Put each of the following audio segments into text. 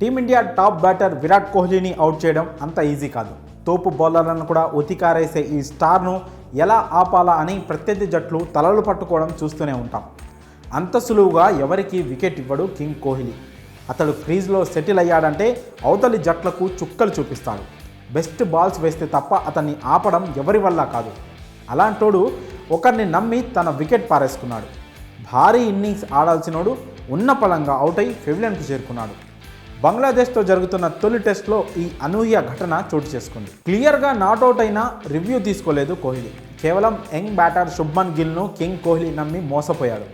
Team India top batter Virat కోహ్లీని out చేయడం అంత ఈజీ కాదు. తోపు బౌలర్లను కూడా ఉతికారేసే ఈ స్టార్ను ఎలా ఆపాలా అని ప్రత్యర్థి జట్లు తలలు పట్టుకోవడం చూస్తూనే ఉంటాం. అంత సులువుగా ఎవరికి వికెట్ ఇవ్వడు కింగ్ కోహ్లీ. అతడు క్రీజ్లో సెటిల్ అయ్యాడంటే అవతలి జట్లకు చుక్కలు చూపిస్తాడు. బెస్ట్ బాల్స్ వేస్తే తప్ప అతన్ని ఆపడం ఎవరి వల్ల కాదు. అలాంటోడు ఒకరిని నమ్మి తన వికెట్ పారేసుకున్నాడు. భారీ ఇన్నింగ్స్ ఆడాల్సినోడు ఉన్న పలంగా అవుట్ అయి పెవిలియన్కు చేరుకున్నాడు. బంగ్లాదేశ్తో జరుగుతున్న తొలి టెస్ట్లో ఈ అనూహ్య ఘటన చోటు చేసుకుంది. క్లియర్గా నాట్అవుట్ అయినా రివ్యూ తీసుకోలేదు కోహ్లీ. కేవలం యంగ్ బ్యాటర్ శుభ్మన్ గిల్ను కింగ్ కోహ్లీ నమ్మి మోసపోయాడు.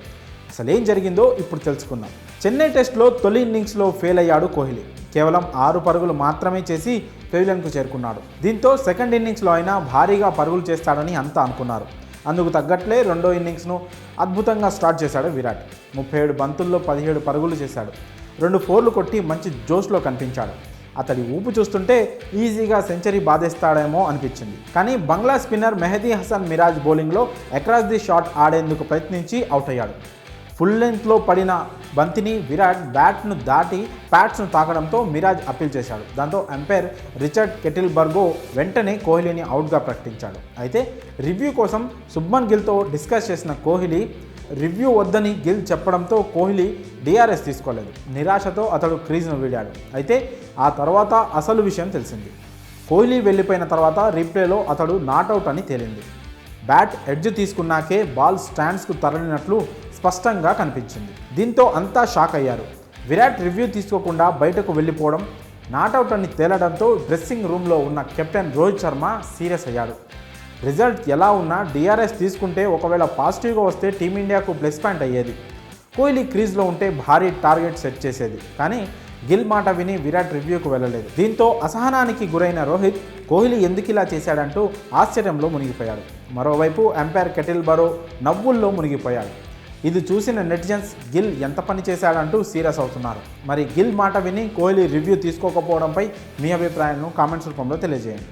అసలేం జరిగిందో ఇప్పుడు తెలుసుకుందాం. చెన్నై టెస్ట్లో తొలి ఇన్నింగ్స్లో ఫెయిల్ అయ్యాడు కోహ్లీ. కేవలం 6 పరుగులు మాత్రమే చేసి పెవిలియన్కు చేరుకున్నాడు. దీంతో సెకండ్ ఇన్నింగ్స్లో అయినా భారీగా పరుగులు చేస్తాడని అంతా అనుకున్నారు. అందుకు తగ్గట్లే రెండో ఇన్నింగ్స్ను అద్భుతంగా స్టార్ట్ చేశాడు విరాట్. 37 బంతుల్లో 17 పరుగులు చేశాడు. 2 ఫోర్లు కొట్టి మంచి జోష్లో కనిపించాడు. అతడి ఊపు చూస్తుంటే ఈజీగా సెంచరీ బాధేస్తాడేమో అనిపించింది. కానీ బంగ్లా స్పిన్నర్ మెహదీ హసన్ మిరాజ్ బౌలింగ్లో అక్రాస్ ది షాట్ ఆడేందుకు ప్రయత్నించి అవుట్ అయ్యాడు. ఫుల్ లెంత్లో పడిన బంతిని విరాట్ బ్యాట్ను దాటి ప్యాడ్స్ను తాకడంతో మిరాజ్ అప్పీల్ చేశాడు. దాంతో అంపైర్ రిచర్డ్ కెటిల్బర్గో వెంటనే కోహ్లీని అవుట్గా ప్రకటించాడు. అయితే రివ్యూ కోసం శుభ్మన్ గిల్తో డిస్కస్ చేసిన కోహ్లీ రివ్యూ వద్దని గిల్ చెప్పడంతో కోహ్లీ డిఆర్ఎస్ తీసుకోలేదు. నిరాశతో అతడు క్రీజ్ను వీడాడు. అయితే ఆ తర్వాత అసలు విషయం తెలిసింది. కోహ్లీ వెళ్ళిపోయిన తర్వాత రీప్లేలో అతడు నాట్అవుట్ అని తేలింది. బ్యాట్ ఎడ్జ్ తీసుకున్నాకే బాల్ స్టాండ్స్కు తరలినట్లు స్పష్టంగా కనిపించింది. దీంతో అంతా షాక్ అయ్యారు. విరాట్ రివ్యూ తీసుకోకుండా బయటకు వెళ్ళిపోవడం నాట్అవుట్ అని తేలడంతో డ్రెస్సింగ్ రూమ్లో ఉన్న కెప్టెన్ రోహిత్ శర్మ సీరియస్ అయ్యాడు. రిజల్ట్ ఎలా ఉన్నా డిఆర్ఎస్ తీసుకుంటే ఒకవేళ పాజిటివ్గా వస్తే టీమిండియాకు ప్లస్ పాయింట్ అయ్యేది. కోహ్లీ క్రీజ్లో ఉంటే భారీ టార్గెట్ సెట్ చేసేది. కానీ గిల్ మాట విని విరాట్ రివ్యూకు వెళ్ళలేదు. దీంతో అసహనానికి గురైన రోహిత్ కోహ్లీ ఎందుకు ఇలా చేశాడంటూ ఆశ్చర్యంలో మునిగిపోయాడు. మరోవైపు అంపైర్ కెటిల్బరో నవ్వుల్లో మునిగిపోయాడు. ఇది చూసిన నెటిజన్స్ గిల్ ఎంత పని చేశాడంటూ సీరియస్ అవుతున్నారు. మరి గిల్ మాట విని కోహ్లీ రివ్యూ తీసుకోకపోవడంపై మీ అభిప్రాయాలను కామెంట్స్ రూపంలో తెలియజేయండి.